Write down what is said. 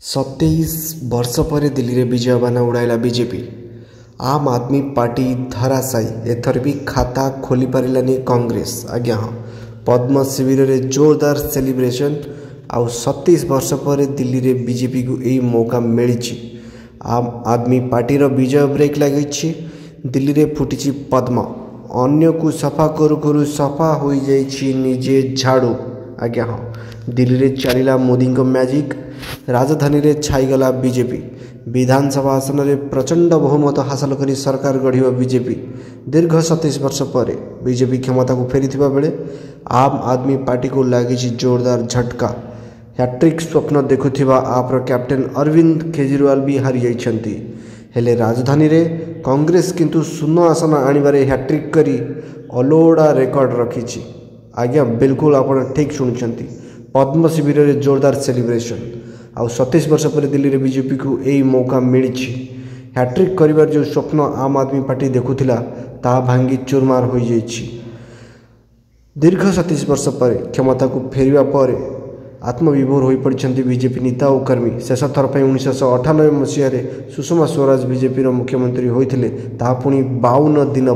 27 वर्ष पर दिल्ली रे विजय बाना उड़ाइला बीजेपी। आम आदमी पार्टी धराशायी। एथर भी खाता खोली पारिलानी कांग्रेस। आज्ञा हाँ, पद्म शिविर रे जोरदार सेलिब्रेशन। आउ 27 वर्ष पर दिल्ली रे बीजेपी को यही मौका मिली। आम आदमी पार्टी रो विजय ब्रेक लगी। दिल्ली रे फुटी पद्म। अन्य को सफा करू करू सफा हो जाइछि निजे झाड़ू। आज्ञा हाँ, दिल्ली रे चलिला मोदी को मैजिक। राजधानी रे छाईगला बीजेपी। विधानसभा आसन में प्रचंड बहुमत हासिल कर सरकार गढ़ बीजेपी। दीर्घ 27 वर्ष पर बीजेपी क्षमता को फेरी बेले आम आदमी पार्टी को लगी जोरदार झटका। हैट्रिक स्वप्न देखुथिबा आप्र कैप्टेन अरविंद केजरीवाल भी हारी जाइछंती। हेले राजधानी रे कांग्रेस किंतु शून्य आसन आनिबारे हैट्रिक करी अलोड़ा रेकर्ड रखी। आज्ञा बिल्कुल आप ठीक शुणुंट। पद्म शिविर रे जोरदार सेलिब्रेशन। आउ 27 वर्ष पर दिल्ली रे बीजेपी को यही मौका मिली। हैट्रिक करिवार जो स्वप्न आम आदमी पार्टी देखुथिला ता भांगी चूरमार हो जाइछि। दीर्घ 27 वर्ष पर क्षमता को फेरिया पर आत्मविभोर हो पड़ती बीजेपी नेता और कर्मी। शेष थर पर 1998 मसीह सुषमा स्वराज बीजेपी मुख्यमंत्री होते पुणी 52 दिन।